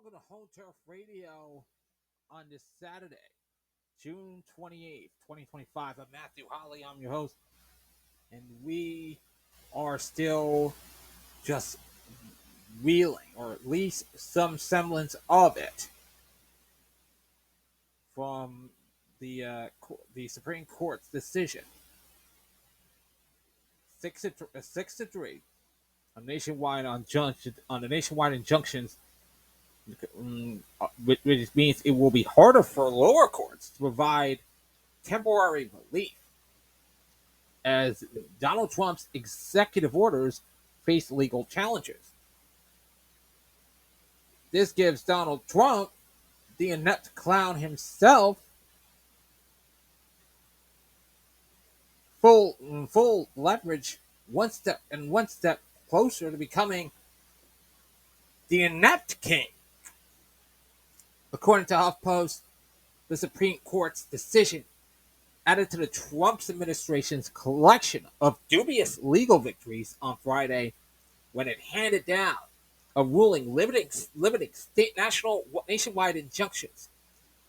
Welcome to Home Turf Radio on this Saturday, June 28th, 2025. I'm Matthew Holly. I'm your host, and we are still just reeling, or at least some semblance of it, from the Supreme Court's decision, 6-3, on the nationwide injunctions, which means it will be harder for lower courts to provide temporary relief as Donald Trump's executive orders face legal challenges. This gives Donald Trump, the inept clown himself, full leverage, one step closer to becoming the inept king. According to HuffPost, the Supreme Court's decision added to the Trump administration's collection of dubious legal victories on Friday when it handed down a ruling limiting nationwide injunctions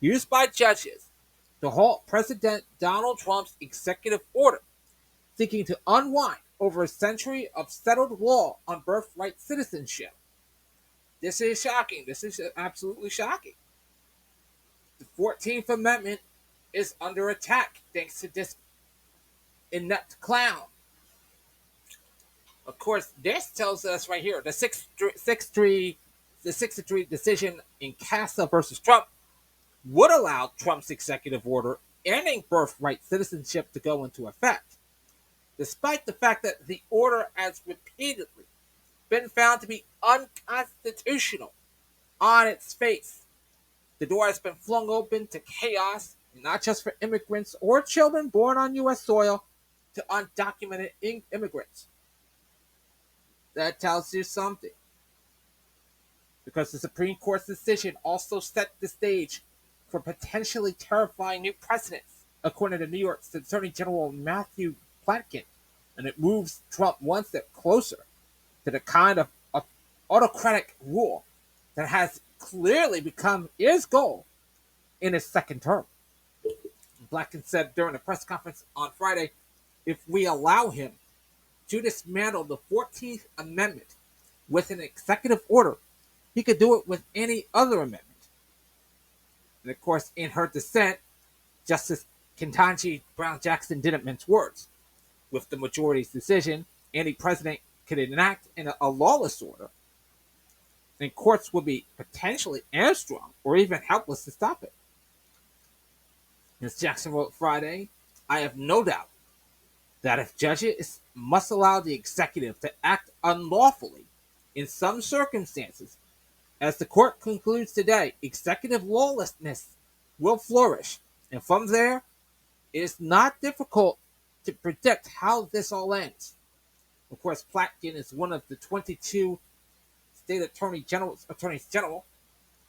used by judges to halt President Donald Trump's executive order seeking to unwind over a century of settled law on birthright citizenship. This is shocking. This is absolutely shocking. The 14th Amendment is under attack thanks to this inept clown. Of course, this tells us right here the 6-3 decision in Casa versus Trump would allow Trump's executive order ending birthright citizenship to go into effect, despite the fact that the order has repeatedly been found to be unconstitutional on its face. The door has been flung open to chaos, not just for immigrants or children born on U.S. soil, to undocumented immigrants. That tells you something. Because the Supreme Court's decision also set the stage for potentially terrifying new precedents, according to New York's Attorney General Matthew Platkin, and it moves Trump one step closer to the kind of autocratic rule that has clearly become his goal in his second term. Platkin said during a press conference on Friday, if we allow him to dismantle the 14th Amendment with an executive order, he could do it with any other amendment. And of course, in her dissent, Justice Ketanji Brown Jackson didn't mince words. With the majority's decision, any president could enact a lawless order, and courts would be potentially hamstrung or even helpless to stop it. Ms. Jackson wrote Friday, I have no doubt that if judges must allow the executive to act unlawfully in some circumstances, as the court concludes today, executive lawlessness will flourish. And from there, it is not difficult to predict how this all ends. Of course, Platkin is one of the 22 state attorneys general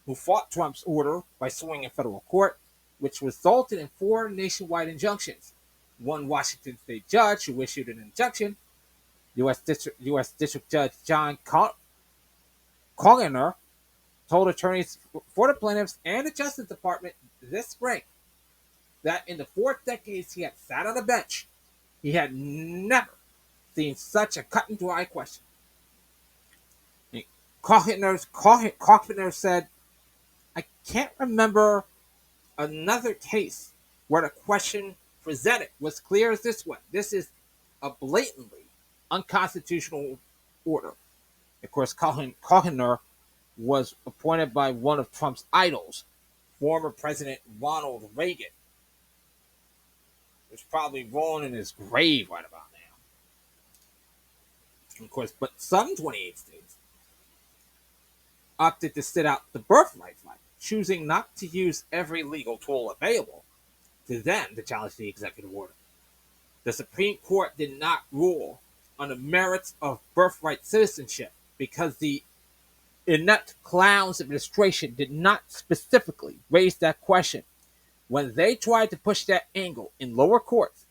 who fought Trump's order by suing in federal court, which resulted in 4 nationwide injunctions. One Washington state judge who issued an injunction, U.S. District Judge John Colliner, told attorneys for the plaintiffs and the Justice Department this spring that in the 4 decades he had sat on a bench, he had never seen such a cut and dry question. Colliner said, I can't remember another case where the question presented was clear as this one. This is a blatantly unconstitutional order. Of course, Colliner was appointed by one of Trump's idols, former President Ronald Reagan, who's probably rolling in his grave right about now. Of course, but some 28 states opted to sit out the birthright fight, choosing not to use every legal tool available to them to challenge the executive order. The Supreme Court did not rule on the merits of birthright citizenship because the inept clown's administration did not specifically raise that question. When they tried to push that angle in lower courts,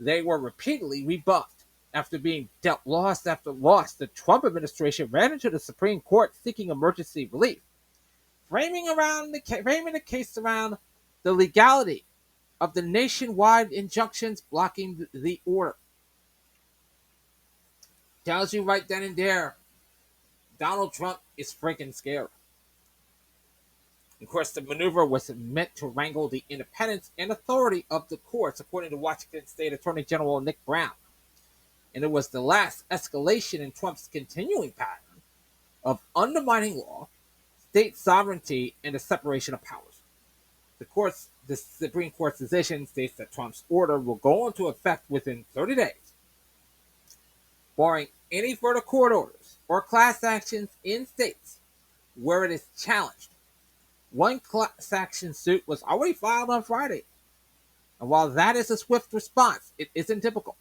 they were repeatedly rebuffed. After being dealt loss after loss, the Trump administration ran into the Supreme Court seeking emergency relief. framing the case around the legality of the nationwide injunctions blocking the order. Tells you right then and there, Donald Trump is freaking scared. Of course, the maneuver was meant to wrangle the independence and authority of the courts, according to Washington State Attorney General Nick Brown. And it was the last escalation in Trump's continuing pattern of undermining law, state sovereignty, and the separation of powers. The Supreme Court's decision states that Trump's order will go into effect within 30 days, barring any further court orders or class actions in states where it is challenged. One class action suit was already filed on Friday, and while that is a swift response, it isn't typical.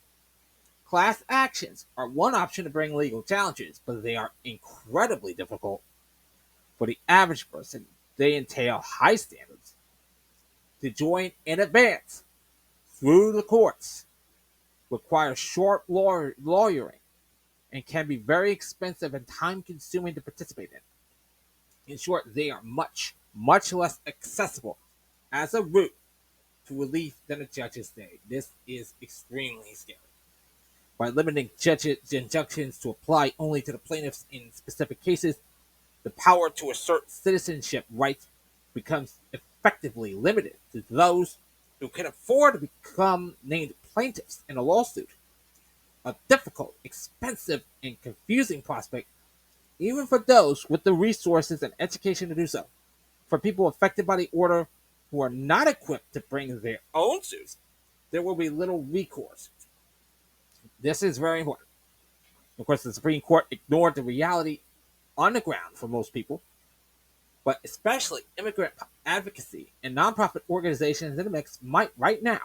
Class actions are one option to bring legal challenges, but they are incredibly difficult for the average person. They entail high standards. To join in advance through the courts requires short lawyering and can be very expensive and time consuming to participate in. In short, they are much, much less accessible as a route to relief than a judge's day. This is extremely scary. By limiting judges' injunctions to apply only to the plaintiffs in specific cases, the power to assert citizenship rights becomes effectively limited to those who can afford to become named plaintiffs in a lawsuit. A difficult, expensive, and confusing prospect, even for those with the resources and education to do so. For people affected by the order who are not equipped to bring their own suits, there will be little recourse. This is very important. Of course, the Supreme Court ignored the reality on the ground for most people, but especially immigrant advocacy and nonprofit organizations in the mix might right now,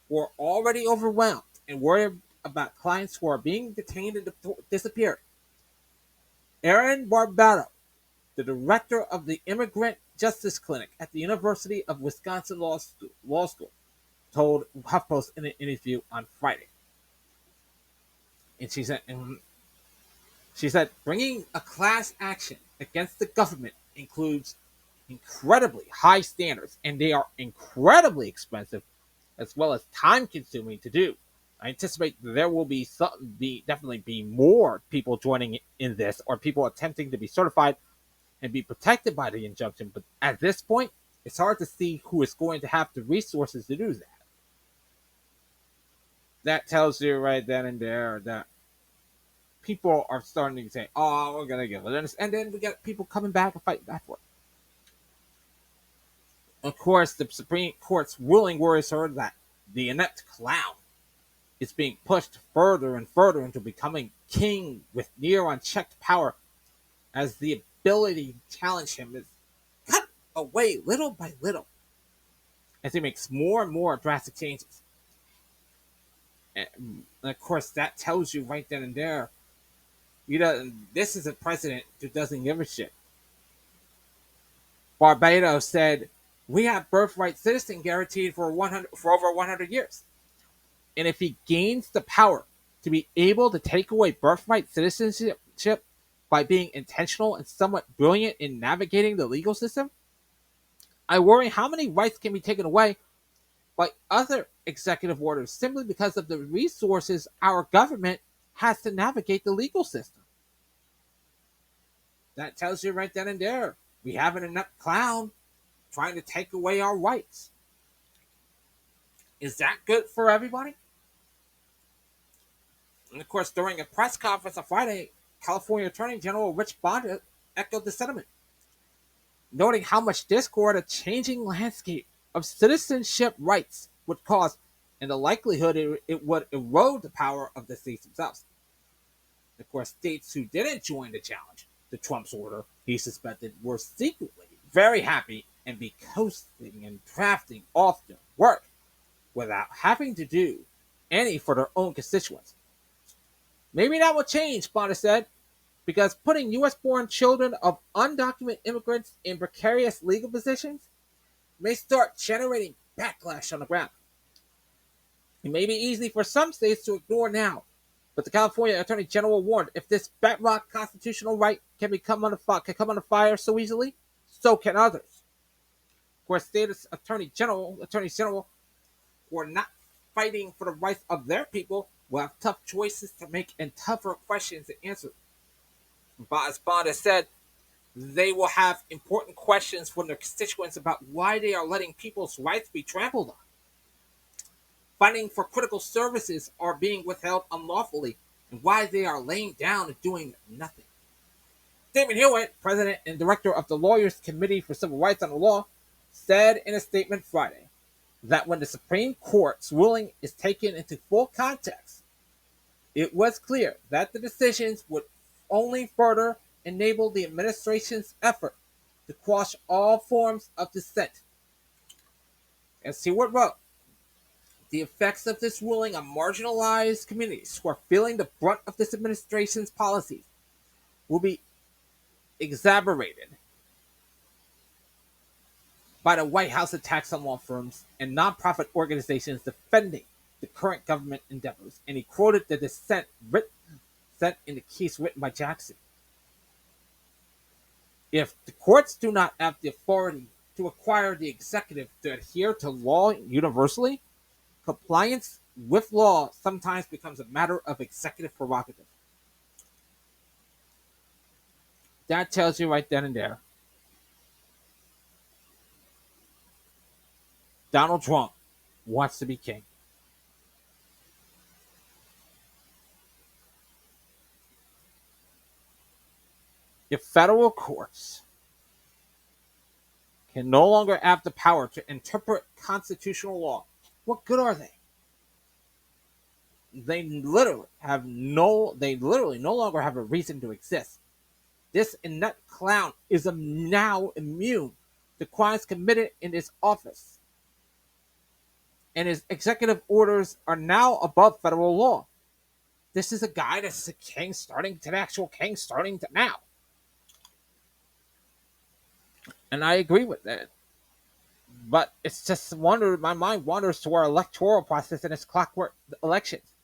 who are already overwhelmed and worried about clients who are being detained and disappeared. Erin Barbado, the director of the Immigrant Justice Clinic at the University of Wisconsin Law School, told HuffPost in an interview on Friday. And she said, bringing a class action against the government includes incredibly high standards, and they are incredibly expensive as well as time consuming to do. I anticipate there will definitely be more people joining in this, or people attempting to be certified and be protected by the injunction. But at this point, it's hard to see who is going to have the resources to do that. That tells you right then and there that people are starting to say, "Oh, we're gonna give it," and then we get people coming back and fighting back for it. Of course, the Supreme Court's ruling worries her that the inept clown is being pushed further and further into becoming king with near unchecked power, as the ability to challenge him is cut away little by little as he makes more and more drastic changes. And of course, that tells you right then and there, this is a president who doesn't give a shit. Barbados said, "We have birthright citizen guaranteed for over 100 years. And if he gains the power to be able to take away birthright citizenship by being intentional and somewhat brilliant in navigating the legal system, I worry how many rights can be taken away by other executive orders simply because of the resources our government has to navigate the legal system." That tells you right then and there, we have an inept clown trying to take away our rights. Is that good for everybody? And of course, during a press conference on Friday, California Attorney General Rich Bonda echoed the sentiment, noting how much discord a changing landscape of citizenship rights would cause and the likelihood it would erode the power of the states themselves. Of course, states who didn't join the challenge to Trump's order, he suspected, were secretly very happy and be coasting and drafting off their work without having to do any for their own constituents. Maybe that will change, Bonda said, because putting U.S.-born children of undocumented immigrants in precarious legal positions may start generating backlash on the ground. It may be easy for some states to ignore now, but the California Attorney General warned if this bedrock constitutional right can come under fire so easily, so can others. Of course, attorneys general who are not fighting for the rights of their people will have tough choices to make and tougher questions to answer. But as Bond has said, they will have important questions from their constituents about why they are letting people's rights be trampled on. Funding for critical services are being withheld unlawfully, and why they are laying down and doing nothing. David Hewitt, president and director of the Lawyers Committee for Civil Rights and the Law, said in a statement Friday that when the Supreme Court's ruling is taken into full context, it was clear that the decisions would only further enable the administration's effort to quash all forms of dissent. As Hewitt wrote, the effects of this ruling on marginalized communities who are feeling the brunt of this administration's policies will be exacerbated by the White House attacks on law firms and nonprofit organizations defending the current government endeavors. And he quoted the dissent in the case written by Jackson. If the courts do not have the authority to require the executive to adhere to law universally, compliance with law sometimes becomes a matter of executive prerogative. That tells you right then and there. Donald Trump wants to be king. If federal courts can no longer have the power to interpret constitutional law, what good are they? They literally no longer have a reason to exist. This inept clown is now immune to crimes committed in his office. And his executive orders are now above federal law. This is a guy that's a king starting to the actual king starting to now. And I agree with that. But it's just my mind wanders to our electoral process and its clockwork elections.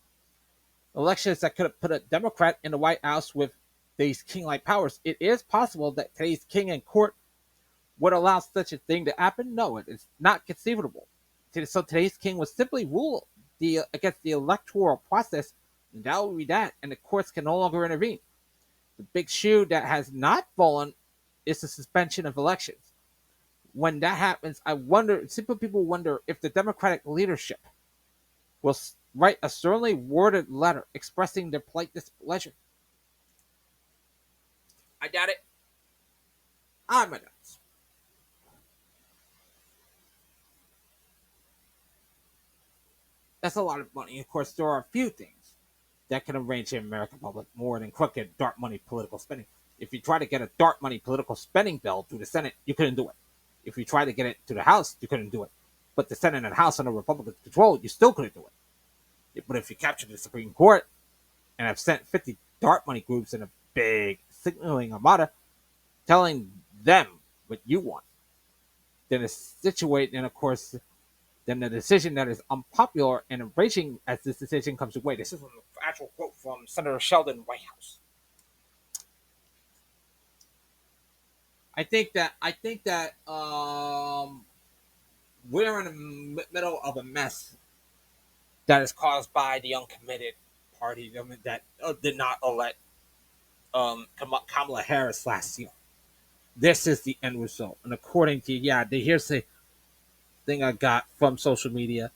Elections that could have put a Democrat in the White House with these king-like powers. It is possible that today's king in court would allow such a thing to happen. No, it is not conceivable. So today's king would simply rule against the electoral process, and that would be that, and the courts can no longer intervene. The big shoe that has not fallen is the suspension of elections. When that happens, simple people wonder if the Democratic leadership will write a sternly worded letter expressing their polite displeasure. I doubt it. I'm a nuts. That's a lot of money. Of course, there are a few things that can arrange the American public more than crooked, dark money political spending. If you try to get a dark money political spending bill through the Senate, you couldn't do it. If you try to get it to the House, you couldn't do it. But the Senate and House under Republican control, you still couldn't do it. But if you capture the Supreme Court and have sent 50 dark money groups in a big signaling armada telling them what you want, then of course, then the decision that is unpopular and enraging as this decision comes your way. This is an actual quote from Senator Sheldon Whitehouse. I think that we're in the middle of a mess that is caused by the uncommitted party that did not elect Kamala Harris last year. This is the end result, and according to here's the thing I got from social media.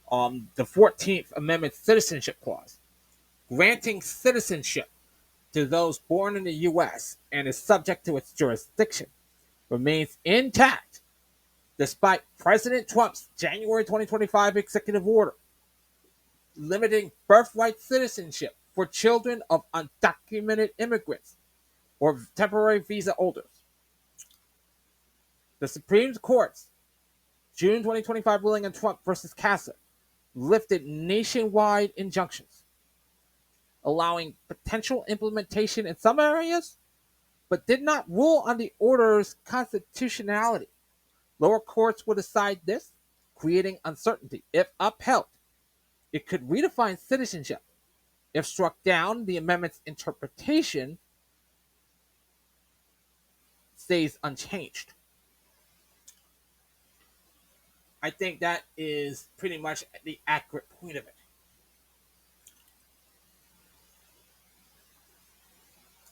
The 14th Amendment Citizenship Clause, granting citizenship to those born in the U.S. and is subject to its jurisdiction, remains intact despite President Trump's January 2025 executive order limiting birthright citizenship for children of undocumented immigrants or temporary visa holders. The Supreme Court's June 2025 ruling on Trump versus Kasich lifted nationwide injunctions, allowing potential implementation in some areas, but did not rule on the order's constitutionality. Lower courts will decide this, creating uncertainty. If upheld, it could redefine citizenship. If struck down, the amendment's interpretation stays unchanged. I think that is pretty much the accurate point of it.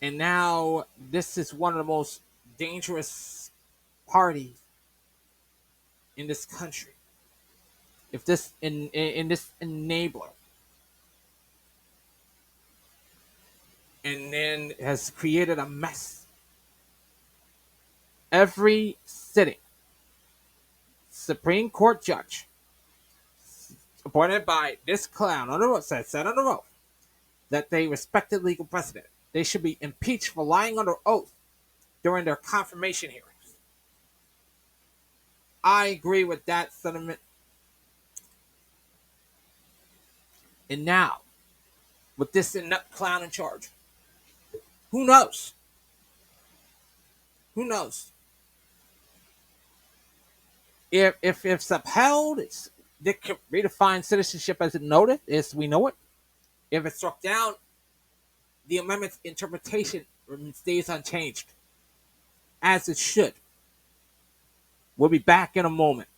And now this is one of the most dangerous parties in this country. If this in this enabler, and then has created a mess. Every sitting Supreme Court judge appointed by this clown on the road said on the road that they respected legal precedent. They should be impeached for lying under oath during their confirmation hearings. I agree with that sentiment. And now, with this inept clown in charge, who knows? Who knows? If it's upheld, they could redefine citizenship as it noted, as we know it. If it's struck down, the amendment's interpretation stays unchanged, as it should. We'll be back in a moment.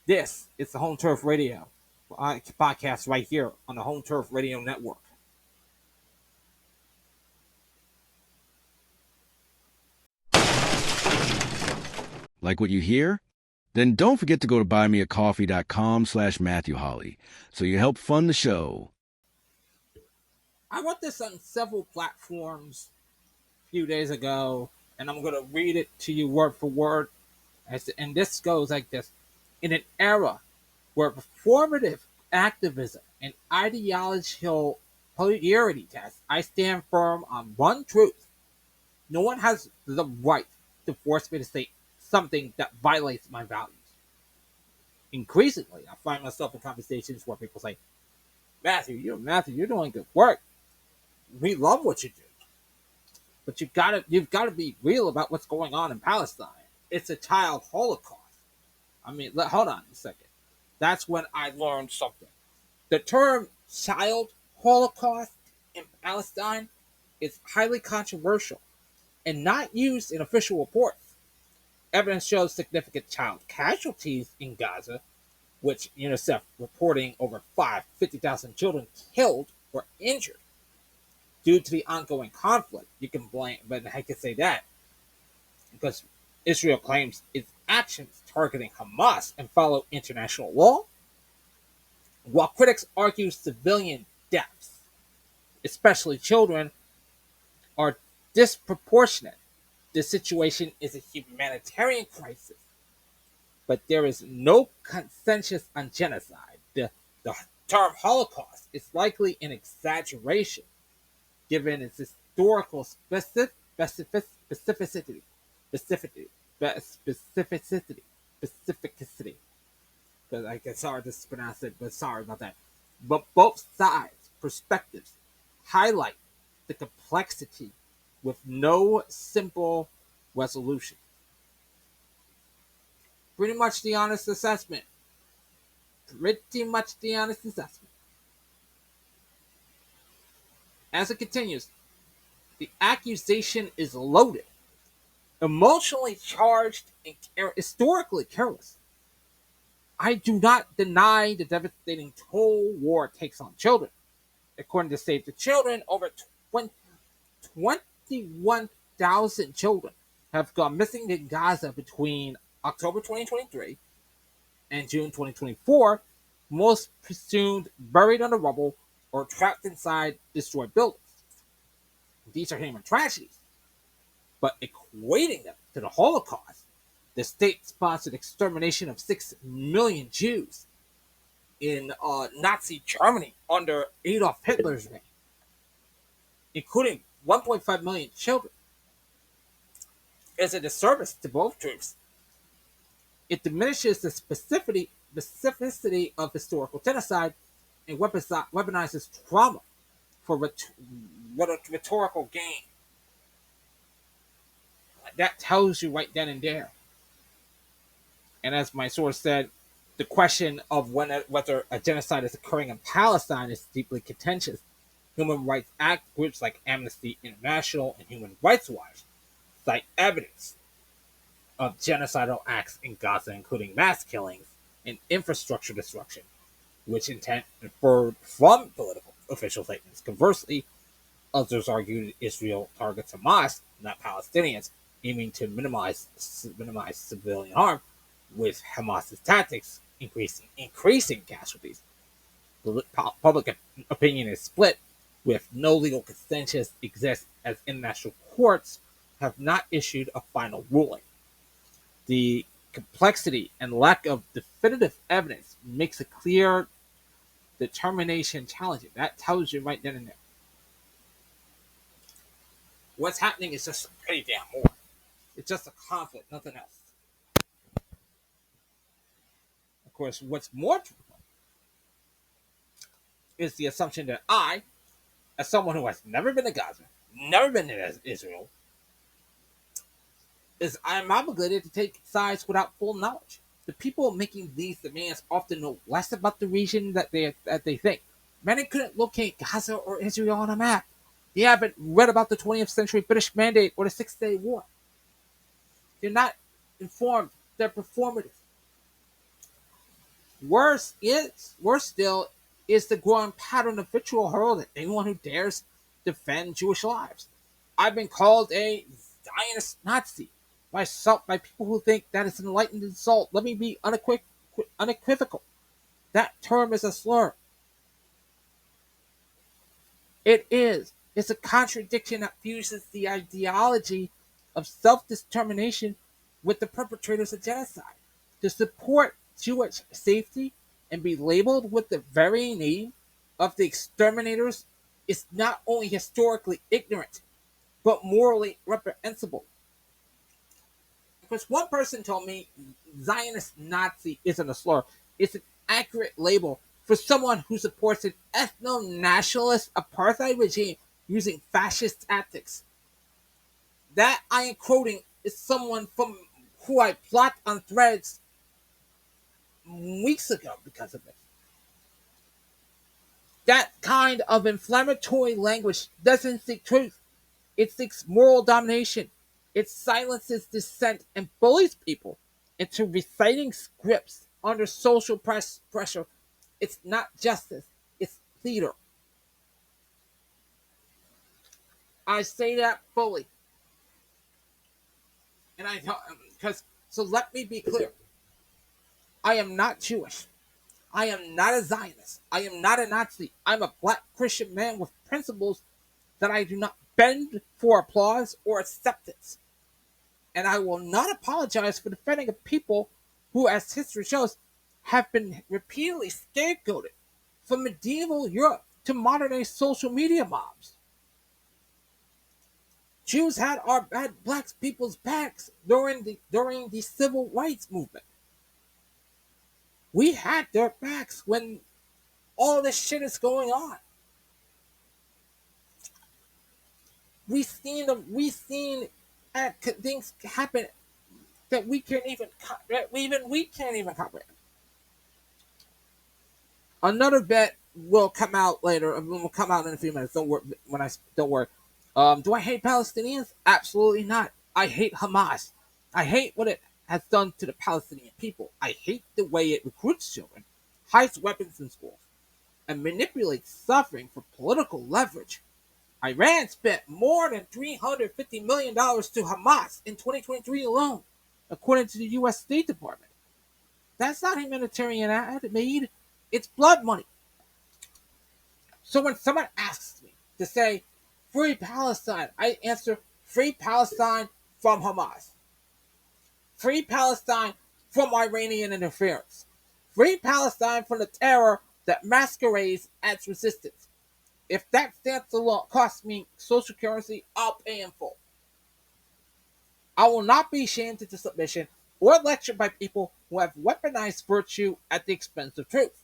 This is the Home Turf Radio podcast right here on the Home Turf Radio Network. Like what you hear? Then don't forget to go to buymeacoffee.com/Matthew Holly so you help fund the show. I wrote this on several platforms a few days ago, and I'm going to read it to you word for word. And this goes like this. In an era where performative activism and ideological polarity tests, I stand firm on one truth. No one has the right to force me to say something that violates my values. Increasingly, I find myself in conversations where people say, Matthew, you're doing good work. We love what you do. But you've got to be real about what's going on in Palestine. It's a child Holocaust. I mean, hold on a second. That's when I learned something. The term child Holocaust in Palestine is highly controversial and not used in official reports. Evidence shows significant child casualties in Gaza, which UNICEF reporting over 50,000 children killed or injured due to the ongoing conflict. You can blame, but I can say that because Israel claims its actions targeting Hamas and follow international law, while critics argue civilian deaths, especially children, are disproportionate. The situation is a humanitarian crisis, but there is no consensus on genocide. The term Holocaust is likely an exaggeration, given its historical specificity. Because I guess hard to pronounce it, but sorry about that. But both sides' perspectives highlight the complexity with no simple resolution. Pretty much the honest assessment. As it continues, the accusation is loaded, emotionally charged, and historically careless. I do not deny the devastating toll war takes on children. According to Save the Children, over 21,000 children have gone missing in Gaza between October 2023 and June 2024, most presumed buried under rubble or trapped inside destroyed buildings. These are human tragedies, but equating them to the Holocaust, the state-sponsored extermination of 6 million Jews in Nazi Germany under Adolf Hitler's reign, including 1.5 million children, is a disservice to both groups. It diminishes the specificity of historical genocide and weaponizes trauma for rhetorical gain. That tells you right then and there. And as my source said, the question of whether a genocide is occurring in Palestine is deeply contentious. Human rights groups like Amnesty International and Human Rights Watch cite evidence of genocidal acts in Gaza, including mass killings and infrastructure destruction, which intent inferred from political official statements. Conversely, others argued Israel targets Hamas, not Palestinians, aiming to minimize civilian harm, with Hamas's tactics increasing casualties. Public opinion is split, with no legal consensus exists as international courts have not issued a final ruling. The complexity and lack of definitive evidence makes a clear determination challenging. That tells you right then and there. What's happening is just pretty damn war. It's just a conflict, nothing else. Of course, what's more true is the assumption that I, as someone who has never been to Gaza, never been to Israel, is I am obligated to take sides without full knowledge. The people making these demands often know less about the region that they think. Many couldn't locate Gaza or Israel on a map. They haven't read about the 20th century British Mandate or the Six-Day War. They're not informed. They're performative. Worse still is the growing pattern of vitriol hurled at anyone who dares defend Jewish lives. I've been called a Zionist Nazi by people who think that is an enlightened insult. Let me be unequivocal. That term is a slur. It is. It's a contradiction that fuses the ideology of self-determination with the perpetrators of genocide. To support Jewish safety and be labeled with the very name of the exterminators is not only historically ignorant, but morally reprehensible. Because one person told me Zionist Nazi isn't a slur, it's an accurate label for someone who supports an ethno-nationalist apartheid regime using fascist tactics. That I am quoting is someone from who I blocked on Threads weeks ago because of this. That kind of inflammatory language doesn't seek truth. It seeks moral domination. It silences dissent and bullies people into reciting scripts under social pressure. It's not justice, it's theater. I say that fully. And so let me be clear. I am not Jewish. I am not a Zionist. I am not a Nazi. I'm a black Christian man with principles that I do not bend for applause or acceptance. And I will not apologize for defending a people who, as history shows, have been repeatedly scapegoated from medieval Europe to modern day social media mobs. Jews had black people's backs during the civil rights movement. We had their backs when all this shit is going on. We've seen things happen that we can't even comprehend. Another bet will come out later. Will come out in a few minutes. Don't worry. Do I hate Palestinians? Absolutely not. I hate Hamas. I hate what it has done to the Palestinian people. I hate the way it recruits children, hides weapons in schools, and manipulates suffering for political leverage. Iran spent more than $350 million to Hamas in 2023 alone, according to the U.S. State Department. That's not humanitarian aid. It's blood money. So when someone asks me to say, free Palestine, I answer, free Palestine from Hamas. Free Palestine from Iranian interference. Free Palestine from the terror that masquerades as resistance. If that stance alone costs me social currency, I'll pay in full. I will not be shamed into submission or lectured by people who have weaponized virtue at the expense of truth.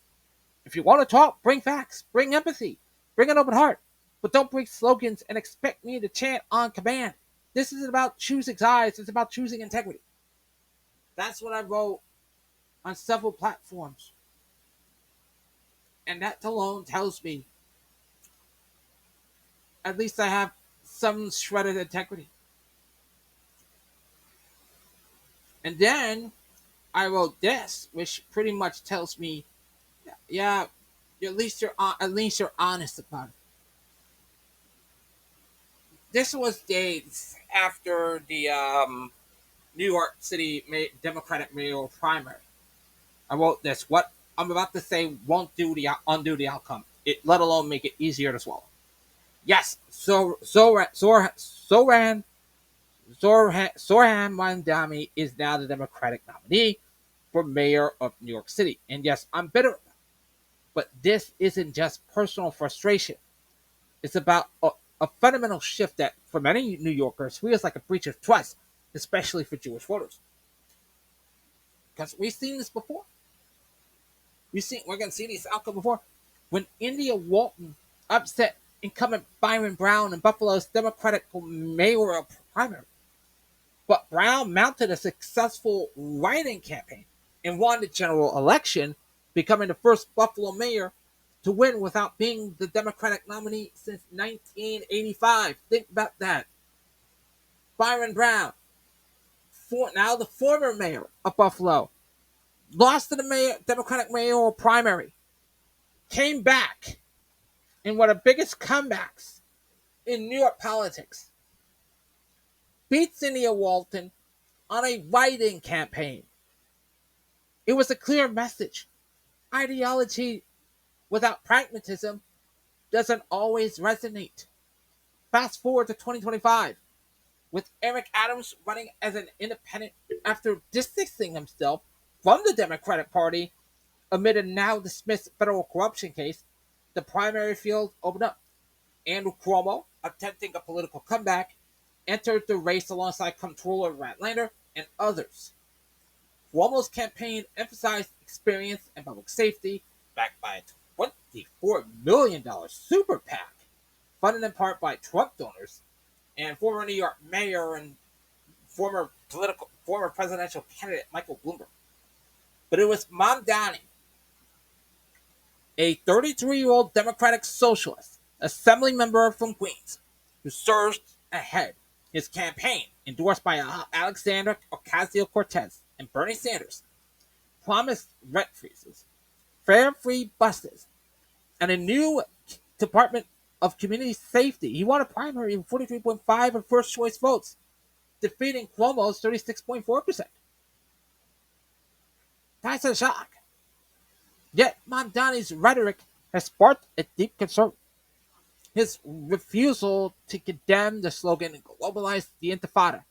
If you want to talk, bring facts, bring empathy, bring an open heart, but don't bring slogans and expect me to chant on command. This isn't about choosing sides, it's about choosing integrity. That's what I wrote on several platforms. And that alone tells me at least I have some shredded integrity. And then I wrote this, which pretty much tells me, yeah, at least you're honest about it. This was days after the New York City Democratic mayoral primary. I wrote this. What I'm about to say won't undo the outcome. It let alone make it easier to swallow. Yes, Zoran Mandami is now the Democratic nominee for mayor of New York City. And yes, I'm bitter, but this isn't just personal frustration. It's about a fundamental shift that, for many New Yorkers, feels like a breach of trust, especially for Jewish voters. Because we've seen this before. We're going to see this outcome before. When India Walton upset incumbent Byron Brown in Buffalo's Democratic mayoral primary, but Brown mounted a successful write-in campaign and won the general election, becoming the first Buffalo mayor to win without being the Democratic nominee since 1985. Think about that. Byron Brown, now the former mayor of Buffalo, lost to the Democratic mayoral primary, came back in one of the biggest comebacks in New York politics, beats India Walton on a write-in campaign. It was a clear message. Ideology without pragmatism doesn't always resonate. Fast forward to 2025, with Eric Adams running as an independent after distancing himself from the Democratic Party amid a now dismissed federal corruption case. The primary field opened up. Andrew Cuomo, attempting a political comeback, entered the race alongside Comptroller Ratlander and others. Cuomo's campaign emphasized experience and public safety, backed by a $24 million super PAC, funded in part by Trump donors, and former New York mayor and former presidential candidate Michael Bloomberg. But it was Mamdani, a 33-year-old Democratic socialist, assembly member from Queens, who surged ahead. His campaign, endorsed by Alexandria Ocasio-Cortez and Bernie Sanders, promised rent freezes, fare-free buses, and a new Department of Community Safety. He won a primary with 43.5% of first-choice votes, defeating Cuomo's 36.4%. That's a shock. Yet Mamdani's rhetoric has sparked a deep concern. His refusal to condemn the slogan "globalize the Intifada,"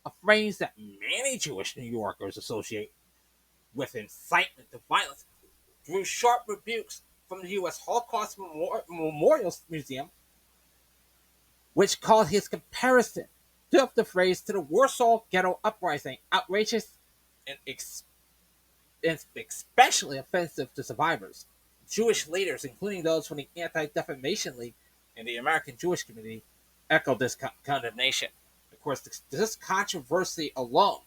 a phrase that many Jewish New Yorkers associate with incitement to violence, drew sharp rebukes from the U.S. Holocaust Memorial Museum, which called his comparison of the phrase to the Warsaw Ghetto Uprising outrageous and especially offensive to survivors. Jewish leaders, including those from the Anti-Defamation League and the American Jewish community, echoed this condemnation. Of course, this controversy alone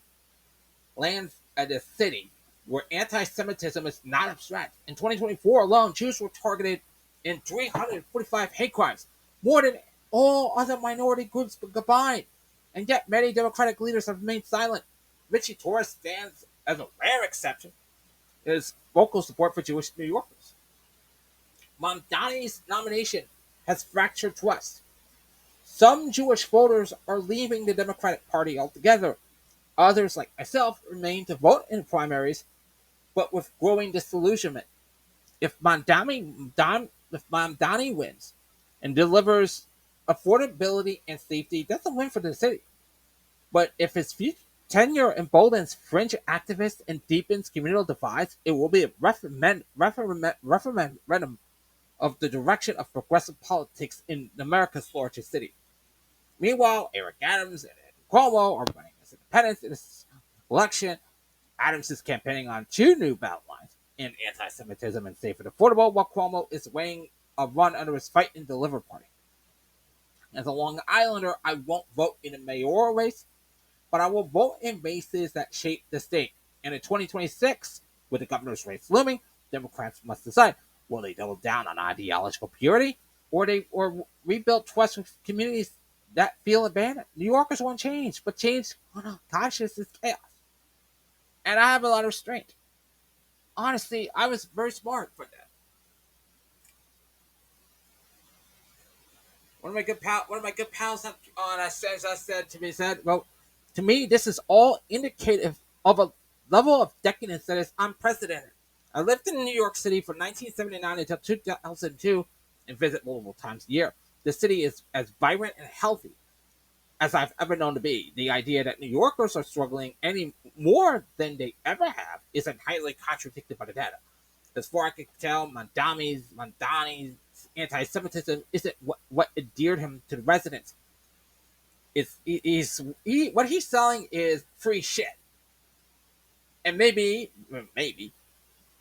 lands at a city where anti-Semitism is not abstract. In 2024 alone, Jews were targeted in 345 hate crimes, more than all other minority groups combined. And yet, many Democratic leaders have remained silent. Richie Torres stands as a rare exception in his vocal support for Jewish New Yorkers. Mamdani's nomination has fractured trust. Some Jewish voters are leaving the Democratic Party altogether. Others, like myself, remain to vote in primaries, but with growing disillusionment. If Mamdani wins and delivers affordability and safety, that's a win for the city. But if his tenure emboldens fringe activists and deepens communal divides, it will be a referendum of the direction of progressive politics in America's largest city. Meanwhile, Eric Adams and Cuomo are running as independents in this election. Adams is campaigning on two new ballot lines in anti-Semitism and safe and affordable, while Cuomo is weighing a run under his Fight and Deliver party. As a Long Islander, I won't vote in a mayoral race, but I will vote in races that shape the state. And in 2026, with the governor's race looming, Democrats must decide: will they double down on ideological purity, or rebuild trust with communities that feel abandoned. New Yorkers want change, but change conscious is chaos. And I have a lot of restraint. Honestly, I was very smart for that. One of my good pals said to me, well, to me, this is all indicative of a level of decadence that is unprecedented. I lived in New York City from 1979 until 2002 and visit multiple times a year. The city is as vibrant and healthy as I've ever known to be. The idea that New Yorkers are struggling any more than they ever have is entirely contradicted by the data. As far as I can tell, Mamdani's anti-Semitism isn't what endeared him to the residents. What he's selling is free shit. And maybe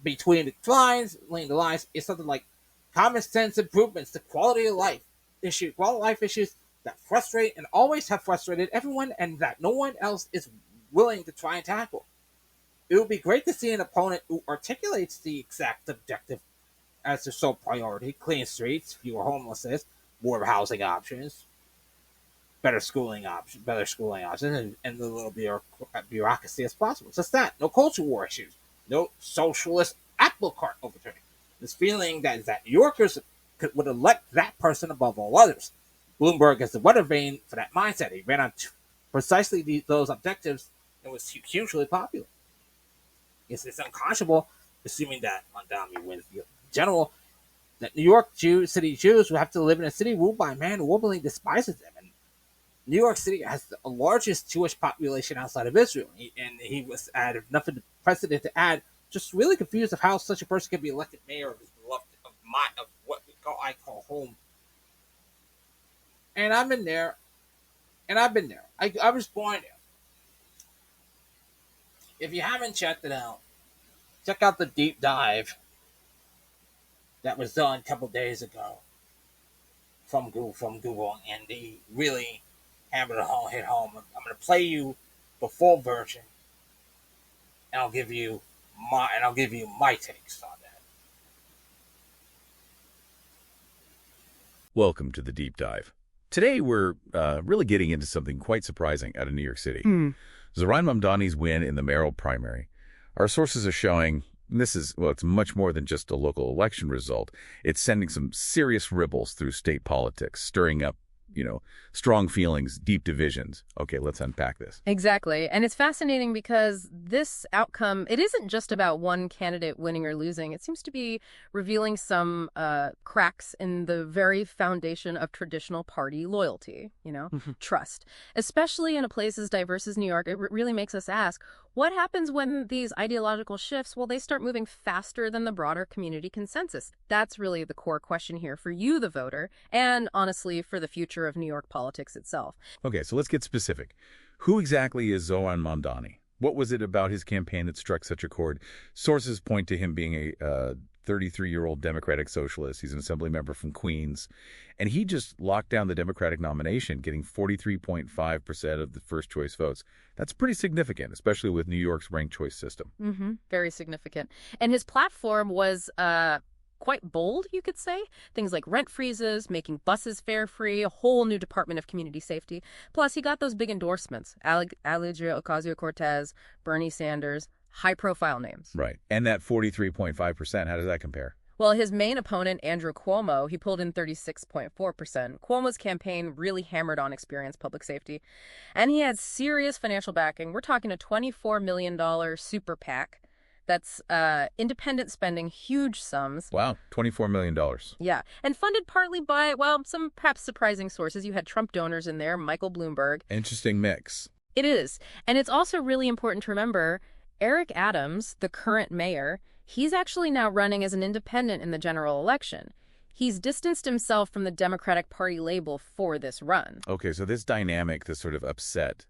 between the lines, is something like common sense improvements to quality of life issues that frustrate and always have frustrated everyone and that no one else is willing to try and tackle. It would be great to see an opponent who articulates the exact objective as their sole priority: clean streets, fewer homelessness, more housing options, better schooling options, and the little bureaucracy as possible. Just that. No culture war issues. No socialist apple cart overturning. This feeling that New Yorkers would elect that person above all others. Bloomberg is the weather vane for that mindset. He ran on precisely those objectives and was hugely popular. It's unconscionable, assuming that Mamdani wins the general, that New York City Jews will have to live in a city ruled by a man who openly despises them. And New York City has the largest Jewish population outside of Israel, and he was added nothing precedent to add. Just really confused of how such a person can be elected mayor of his beloved of what I call home. And I've been there. I was born there. If you haven't checked it out, check out the deep dive that was done a couple days ago from Google, and they really hammered it hit home. I'm going to play you the full version, and I'll give you my takes on that. Welcome to the deep dive. Today we're really getting into something quite surprising out of New York City. Zohran Mamdani's win in the mayoral primary. Our sources are showing it's much more than just a local election result. It's sending some serious ripples through state politics, stirring up, strong feelings, deep divisions. Okay, let's unpack this. Exactly. And it's fascinating because this outcome, it isn't just about one candidate winning or losing. It seems to be revealing some cracks in the very foundation of traditional party loyalty, trust. Especially in a place as diverse as New York, it really makes us ask, what happens when these ideological shifts, they start moving faster than the broader community consensus? That's really the core question here for you, the voter, and honestly, for the future of New York politics itself. Okay, so let's get specific. Who exactly is Zohran Mamdani? What was it about his campaign that struck such a chord? Sources point to him being a 33-year-old Democratic socialist. He's an assembly member from Queens. And he just locked down the Democratic nomination, getting 43.5% of the first choice votes. That's pretty significant, especially with New York's ranked choice system. Very significant. And his platform was quite bold, you could say. Things like rent freezes, making buses fare-free, a whole new Department of Community Safety. Plus, he got those big endorsements. Alexandria Ocasio-Cortez, Bernie Sanders, high-profile names. Right. And that 43.5%, how does that compare? Well, his main opponent, Andrew Cuomo, he pulled in 36.4%. Cuomo's campaign really hammered on experienced public safety, and he had serious financial backing. We're talking a $24 million super PAC that's independent spending huge sums. Wow, $24 million. Yeah, and funded partly by, some perhaps surprising sources. You had Trump donors in there, Michael Bloomberg. Interesting mix. It is. And it's also really important to remember Eric Adams, the current mayor, he's actually now running as an independent in the general election. He's distanced himself from the Democratic Party label for this run. Okay, so this dynamic, this sort of upset,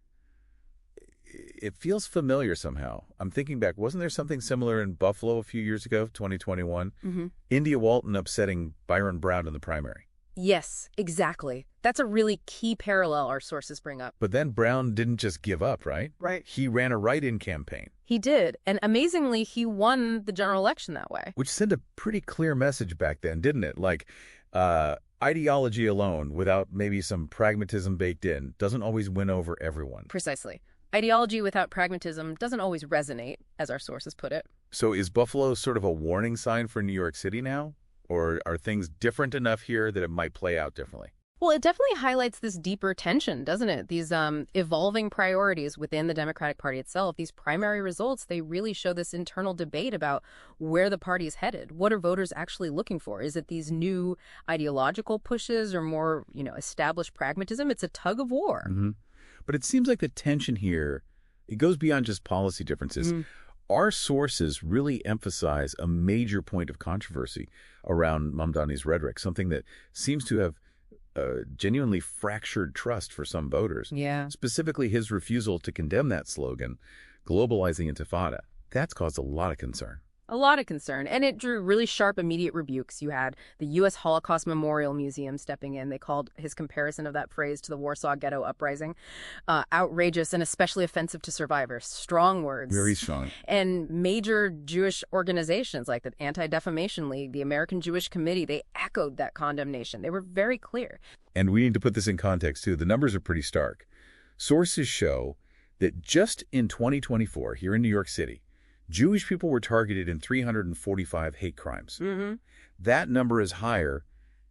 it feels familiar somehow. I'm thinking back, wasn't there something similar in Buffalo a few years ago, 2021? India Walton upsetting Byron Brown in the primary. Yes, exactly. That's a really key parallel our sources bring up. But then Brown didn't just give up, right? Right. He ran a write-in campaign. He did. And amazingly, he won the general election that way. Which sent a pretty clear message back then, didn't it? Like, Ideology alone, without maybe some pragmatism baked in, doesn't always win over everyone. Precisely. Ideology without pragmatism doesn't always resonate, as our sources put it. So is Buffalo sort of a warning sign for New York City now? Or are things different enough here that it might play out differently? Well, it definitely highlights this deeper tension, doesn't it? These evolving priorities within the Democratic Party itself, these primary results, they really show this internal debate about where the party is headed. What are voters actually looking for? Is it these new ideological pushes or more, established pragmatism? It's a tug of war. Mm-hmm. But it seems like the tension here, it goes beyond just policy differences. Our sources really emphasize a major point of controversy around Mamdani's rhetoric, something that seems to have genuinely fractured trust for some voters. Yeah. Specifically, his refusal to condemn that slogan, globalizing intifada. That's caused a lot of concern. A lot of concern, and it drew really sharp immediate rebukes. You had the U.S. Holocaust Memorial Museum stepping in. They called his comparison of that phrase to the Warsaw Ghetto Uprising outrageous and especially offensive to survivors. Strong words. Very strong. And major Jewish organizations like the Anti-Defamation League, the American Jewish Committee, they echoed that condemnation. They were very clear. And we need to put this in context, too. The numbers are pretty stark. Sources show that just in 2024, here in New York City, Jewish people were targeted in 345 hate crimes. That number is higher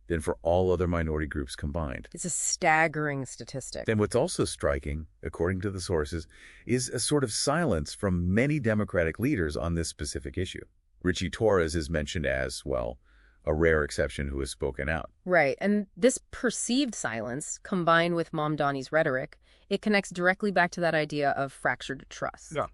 than for all other minority groups combined. It's a staggering statistic. Then what's also striking, according to the sources, is a sort of silence from many Democratic leaders on this specific issue. Richie Torres is mentioned as, well, a rare exception who has spoken out. Right. And this perceived silence, combined with Mamdani's rhetoric, it connects directly back to that idea of fractured trust. Yeah.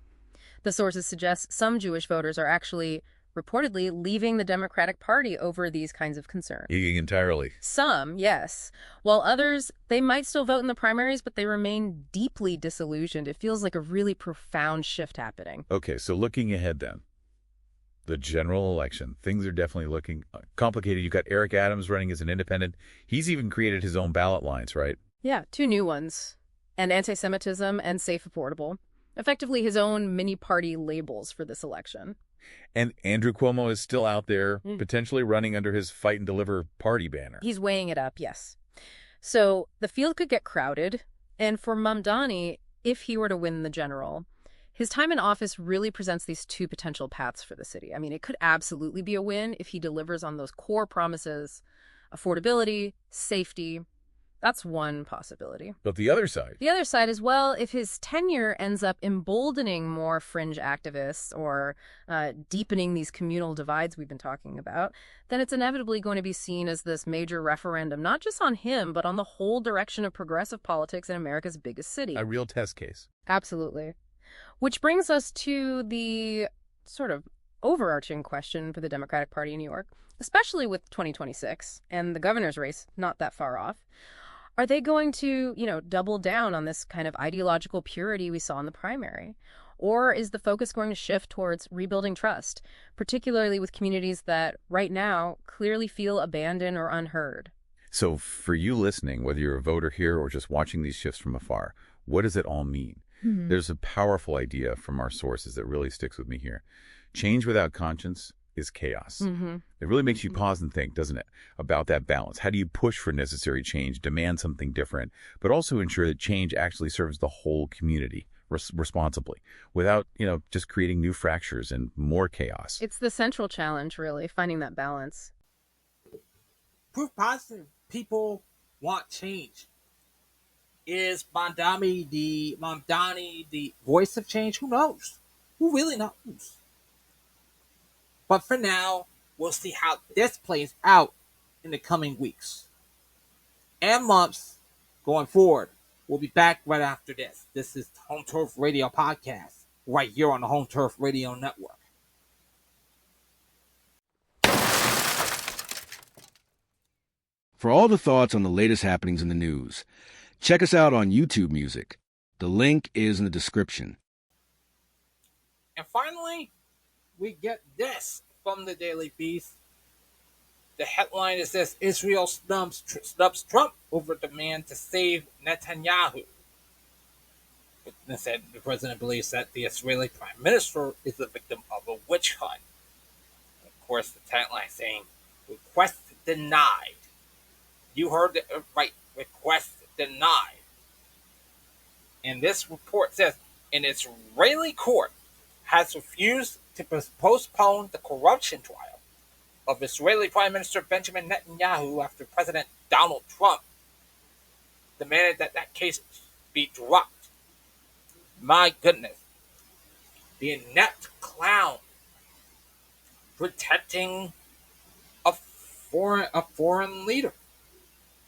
The sources suggest some Jewish voters are actually reportedly leaving the Democratic Party over these kinds of concerns. Entirely. Some, yes. While others, they might still vote in the primaries, but they remain deeply disillusioned. It feels like a really profound shift happening. Okay, so looking ahead then. The general election. Things are definitely looking complicated. You've got Eric Adams running as an independent. He's even created his own ballot lines, right? Yeah, 2 new ones. And anti-Semitism and safe affordable. Effectively his own mini-party labels for this election. And Andrew Cuomo is still out there, potentially running under his Fight and Deliver party banner. He's weighing it up, yes. So the field could get crowded. And for Mamdani, if he were to win the general, his time in office really presents these 2 potential paths for the city. I mean, it could absolutely be a win if he delivers on those core promises, affordability, safety. That's one possibility. But the other side? The other side is, well, if his tenure ends up emboldening more fringe activists or deepening these communal divides we've been talking about, then it's inevitably going to be seen as this major referendum, not just on him, but on the whole direction of progressive politics in America's biggest city. A real test case. Absolutely. Which brings us to the sort of overarching question for the Democratic Party in New York, especially with 2026 and the governor's race not that far off. Are they going to, double down on this kind of ideological purity we saw in the primary? Or is the focus going to shift towards rebuilding trust, particularly with communities that right now clearly feel abandoned or unheard? So for you listening, whether you're a voter here or just watching these shifts from afar, what does it all mean? There's a powerful idea from our sources that really sticks with me here. Change without conscience is chaos. It really makes you pause and think, doesn't it, about that balance. How do you push for necessary change, demand something different, but also ensure that change actually serves the whole community responsibly without, just creating new fractures and more chaos? It's the central challenge, really, finding that balance. Proof positive people want change. Is Mamdani the voice of change? Who knows? Who really knows? But for now, we'll see how this plays out in the coming weeks and months going forward. We'll be back right after this. This is Home Turf Radio Podcast, right here on the Home Turf Radio Network. For all the thoughts on the latest happenings in the news, check us out on YouTube Music. The link is in the description. And finally, we get this from the Daily Beast. The headline is this: Israel snubs Trump over demand to save Netanyahu. It said the president believes that the Israeli prime minister is the victim of a witch hunt. Of course, the tagline saying, request denied. You heard it right. Request denied. And this report says an Israeli court has refused to postpone the corruption trial of Israeli Prime Minister Benjamin Netanyahu after President Donald Trump demanded that that case be dropped. My goodness. The inept clown protecting a foreign leader.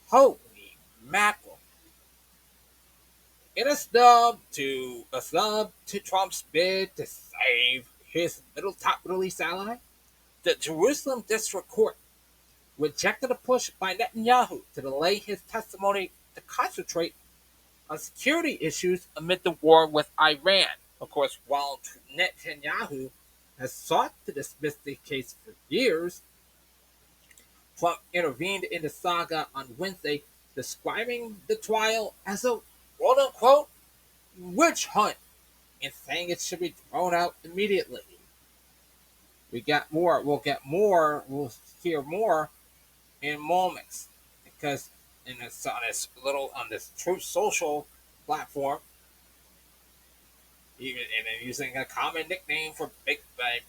Holy mackerel. In a snub to Trump's bid to save his top Middle East ally, the Jerusalem District Court rejected a push by Netanyahu to delay his testimony to concentrate on security issues amid the war with Iran. Of course, while Netanyahu has sought to dismiss the case for years, Trump intervened in the saga on Wednesday, describing the trial as a quote-unquote witch hunt and saying it should be thrown out immediately. We got more. We'll get more. We'll hear more in moments because on this Truth Social platform, even and using a common nickname for Big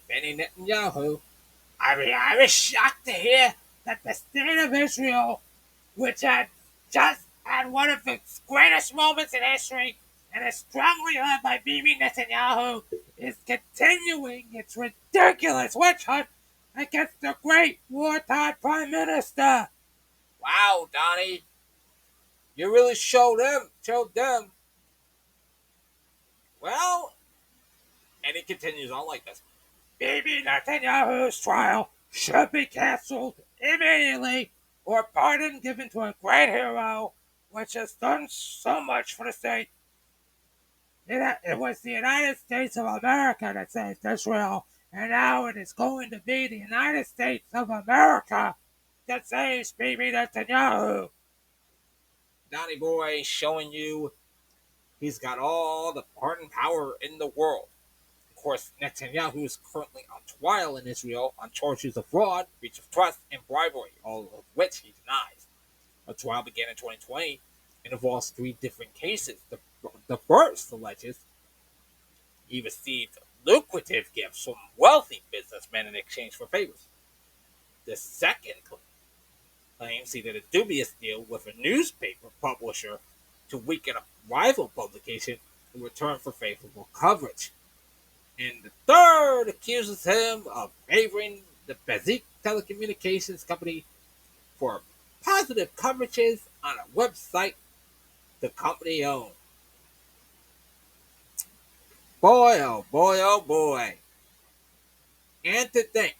Benny Netanyahu. I was shocked to hear that the state of Israel, which had just had one of its greatest moments in history and is strongly led by Bibi Netanyahu, is continuing its ridiculous witch hunt against the great wartime prime minister. Wow, Donnie, you really showed them. Well, and he continues on like this. Bibi Netanyahu's trial should be cancelled immediately or pardon given to a great hero which has done so much for the state. It was the United States of America that saved Israel, and now it is going to be the United States of America that saves Bibi Netanyahu. Donnie Boy showing you he's got all the pardon power in the world. Of course, Netanyahu is currently on trial in Israel on charges of fraud, breach of trust, and bribery, all of which he denies. The trial began in 2020 and involves 3 different cases. The first alleges he received lucrative gifts from wealthy businessmen in exchange for favors. The second claims he did a dubious deal with a newspaper publisher to weaken a rival publication in return for favorable coverage. And the third accuses him of favoring the Bezik telecommunications company for positive coverages on a website the company owned. Boy, oh boy, oh boy. And to think,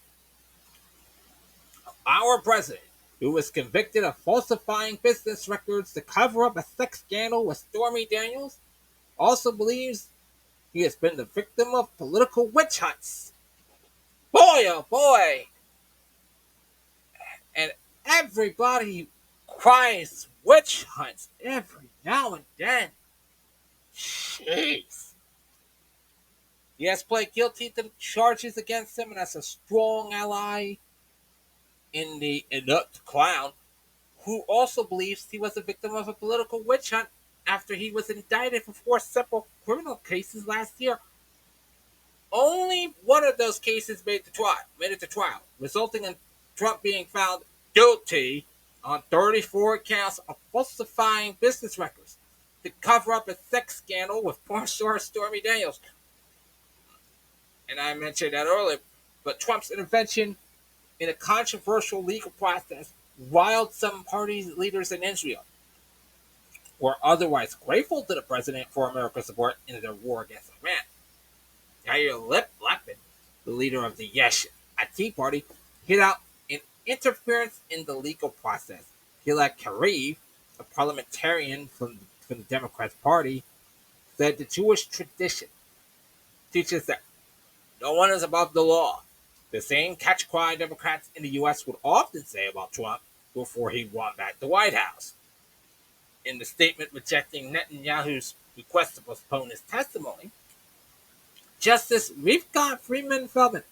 our president, who was convicted of falsifying business records to cover up a sex scandal with Stormy Daniels, also believes he has been the victim of political witch hunts. Boy, oh boy. And everybody cries witch hunts every now and then. Jeez. He has pled guilty to the charges against him and as a strong ally in the inept clown, who also believes he was a victim of a political witch hunt after he was indicted for 4 separate criminal cases last year. Only one of those cases made it to trial, resulting in Trump being found guilty on 34 counts of falsifying business records to cover up a sex scandal with porn star Stormy Daniels. And I mentioned that earlier, but Trump's intervention in a controversial legal process riled some party leaders in Israel, who are otherwise grateful to the president for America's support in their war against Iran. Yair Lapid, the leader of the Yesh Atid party, hit out in interference in the legal process. Gilad Kariv, a parliamentarian from the Democrats Party, said the Jewish tradition teaches that no one is above the law. The same catch-cry Democrats in the U.S. would often say about Trump before he won back the White House. In the statement rejecting Netanyahu's request to postpone his testimony, Justice Rivka Freeman-Feldman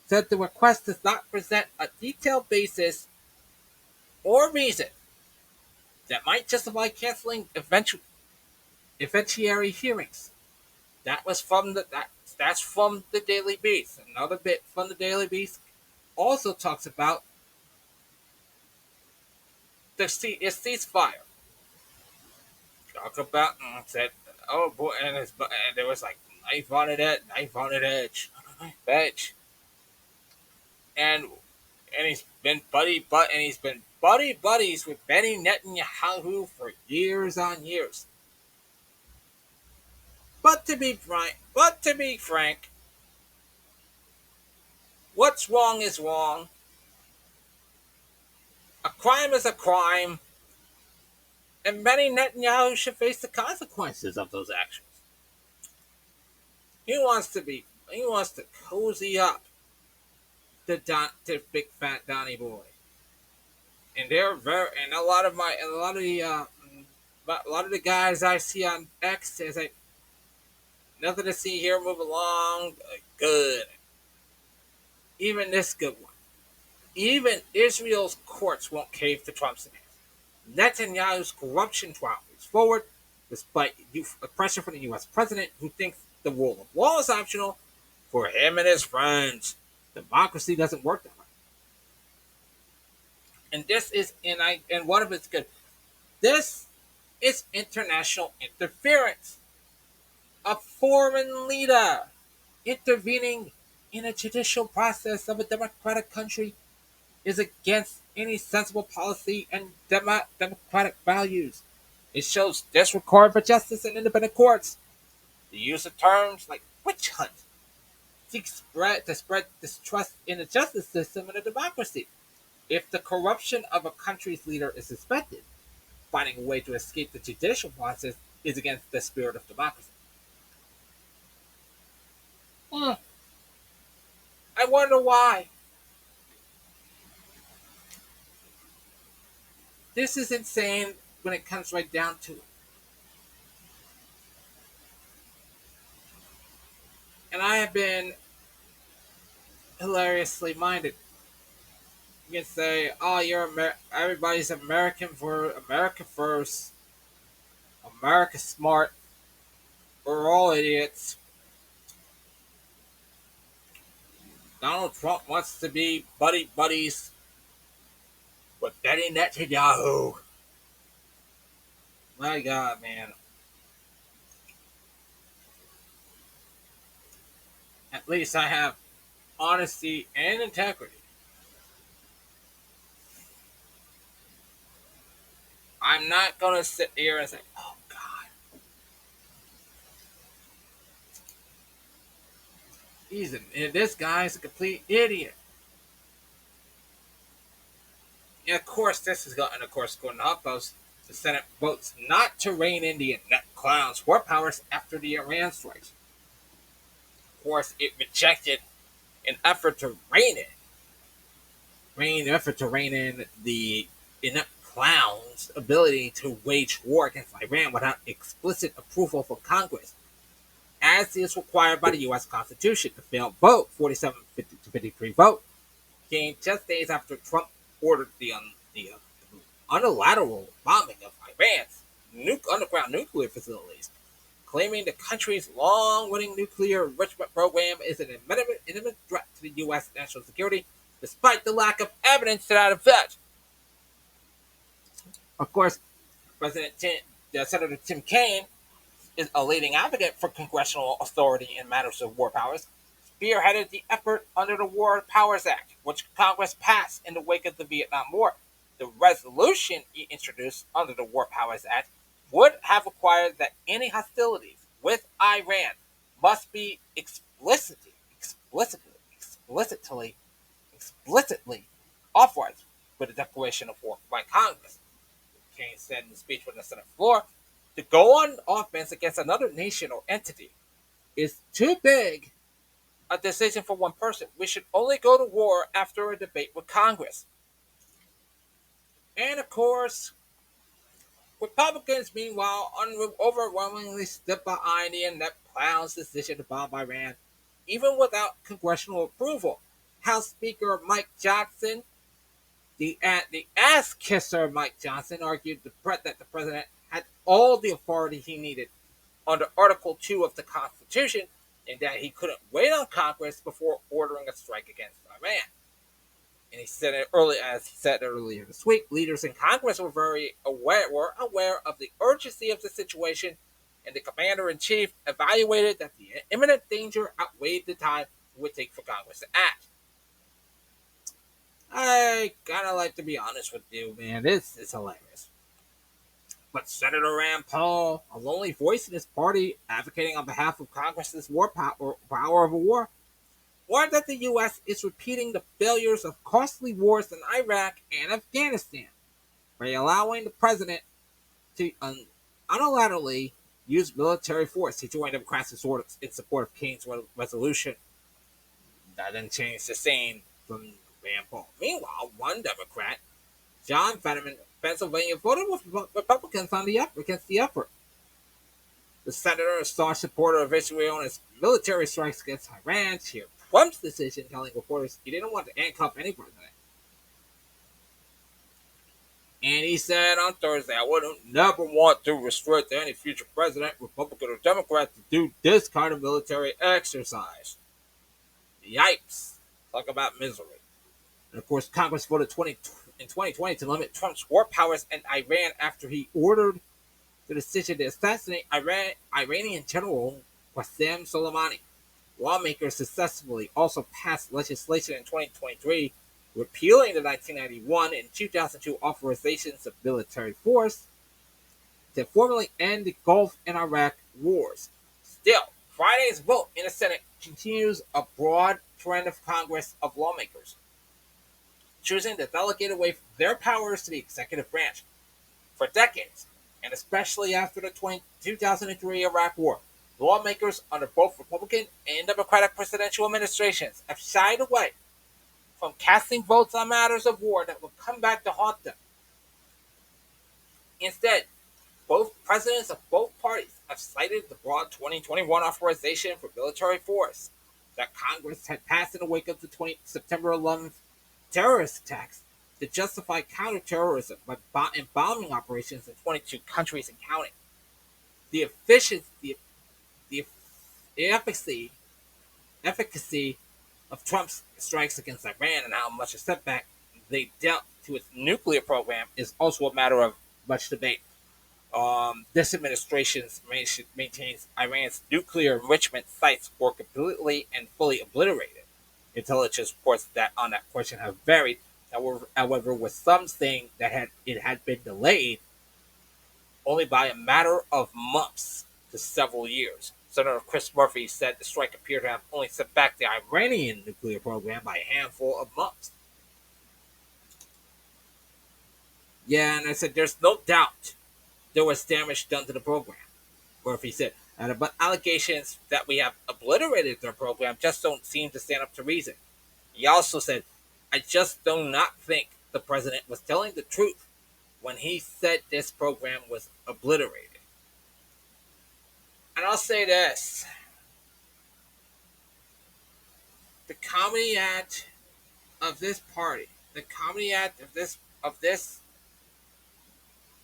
said the request does not present a detailed basis or reason that might justify canceling eventuary hearings. That's from the Daily Beast. Another bit from the Daily Beast also talks about the ceasefire. Talk about said, oh boy, and there was like knife on it, edge, and he's been buddies with Benny Netanyahu for years on years. But to be frank, what's wrong is wrong. A crime is a crime, and Benny Netanyahu should face the consequences of those actions. He wants to cozy up to big fat Donny Boy, and a lot of the guys I see on X says like nothing to see here, move along, good. Even this good one. Even Israel's courts won't cave to Trump's demands. Netanyahu's corruption trial moves forward despite pressure from the U.S. president, who thinks the rule of law is optional for him and his friends. Democracy doesn't work that way. And one of it's good. This is international interference. A foreign leader intervening in a judicial process of a democratic country is against any sensible policy and democratic values. It shows disregard for justice and independent courts. The use of terms like witch hunt to spread distrust in the justice system and a democracy. If the corruption of a country's leader is suspected, finding a way to escape the judicial process is against the spirit of democracy. I wonder why. This is insane when it comes right down to it. And I have been hilariously minded. You can say, "Oh, everybody's American for America first, America smart. We're all idiots." Donald Trump wants to be buddies with Benny Netanyahu. My God, man. At least I have honesty and integrity. I'm not going to sit here and say, oh, God. This guy's a complete idiot. And of course, going to HuffPost. The Senate votes not to rein in the net clowns' war powers after the Iran strikes. Of course, it rejected an effort to rein in the inept clowns' ability to wage war against Iran without explicit approval from Congress, as is required by the U.S. Constitution. The failed vote, 47-53 vote, came just days after Trump ordered the unilateral bombing of Iran's underground nuclear facilities, claiming the country's long-running nuclear enrichment program is an imminent threat to the U.S. national security, despite the lack of evidence to that effect. Of course, Senator Tim Kaine is a leading advocate for congressional authority in matters of war powers, spearheaded the effort under the War Powers Act, which Congress passed in the wake of the Vietnam War. The resolution he introduced under the War Powers Act would have required that any hostilities with Iran must be explicitly authorized with a declaration of war by Congress. Kaine said in the speech from the Senate floor, to go on offense against another nation or entity is too big a decision for one person. We should only go to war after a debate with Congress. And of course, Republicans, meanwhile, overwhelmingly stood behind the inept clown's decision to bomb Iran, even without congressional approval. House Speaker Mike Johnson The ass kisser Mike Johnson argued that the president had all the authority he needed under Article 2 of the Constitution and that he couldn't wait on Congress before ordering a strike against Iran. And he said it early, as he said earlier this week, leaders in Congress were aware of the urgency of the situation, and the commander-in-chief evaluated that the imminent danger outweighed the time it would take for Congress to act. I kind of like to be honest with you, man. This is hilarious. But Senator Rand Paul, a lonely voice in his party advocating on behalf of Congress's power of a war, warned that the U.S. is repeating the failures of costly wars in Iraq and Afghanistan by allowing the president to unilaterally use military force. He joined Democrats in support of Kane's resolution. That didn't change the scene from Rand Paul. Meanwhile, one Democrat, John Fetterman of Pennsylvania, voted with Republicans against the effort. The senator, a staunch supporter of Israel's military strikes against Iran, cheered Trump's decision, telling reporters he didn't want to handcuff any president. And he said on Thursday, I would never want to restrict any future president, Republican or Democrat, to do this kind of military exercise. Yikes. Talk about misery. And of course, Congress voted in 2020 to limit Trump's war powers in Iran after he ordered the decision to assassinate Iranian General Qasem Soleimani. Lawmakers successfully also passed legislation in 2023 repealing the 1991 and 2002 authorizations of military force to formally end the Gulf and Iraq wars. Still, Friday's vote in the Senate continues a broad trend of Congress of lawmakers choosing to delegate away their powers to the executive branch. For decades, and especially after the 2003 Iraq War, lawmakers under both Republican and Democratic presidential administrations have shied away from casting votes on matters of war that will come back to haunt them. Instead, both presidents of both parties have cited the broad 2021 authorization for military force that Congress had passed in the wake of the September 11th terrorist attacks to justify counterterrorism by bombing operations in 22 countries and counting. The efficacy of Trump's strikes against Iran and how much a setback they dealt to its nuclear program is also a matter of much debate. This administration maintains Iran's nuclear enrichment sites were completely and fully obliterated. Intelligence reports that on that question have varied, however, with some saying that it had been delayed only by a matter of months to several years. Senator Chris Murphy said the strike appeared to have only set back the Iranian nuclear program by a handful of months. Yeah, and I said there's no doubt there was damage done to the program. Murphy said, but allegations that we have obliterated their program just don't seem to stand up to reason. He also said, I just do not think the president was telling the truth when he said this program was obliterated. And I'll say this. The comedy act of this party, the comedy act of this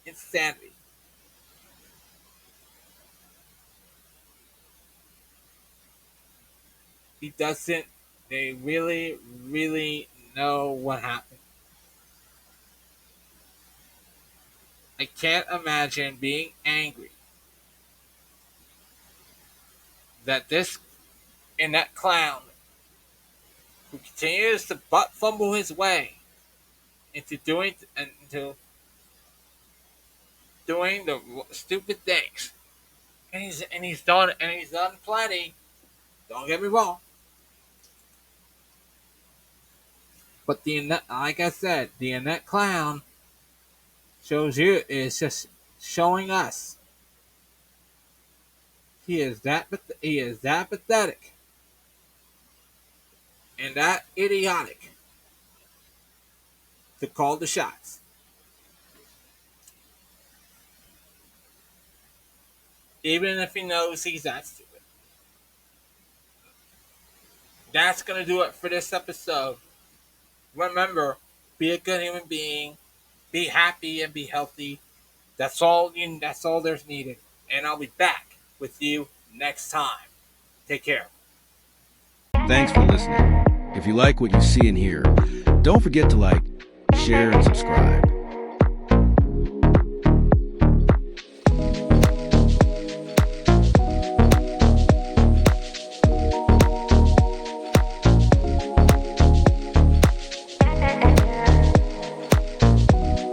insanity they really, really know what happened. I can't imagine being angry that that clown who continues to butt fumble his way into doing the stupid things. And he's done plenty. Don't get me wrong. But like I said, the Annette clown is just showing us he is that pathetic and that idiotic to call the shots. Even if he knows he's that stupid. That's going to do it for this episode. Remember, Be a good human being. Be happy and be healthy. That's all. That's all there's needed. And I'll be back with you next time. Take care. Thanks for listening. If you like what you see and hear, don't forget to like, share, and subscribe.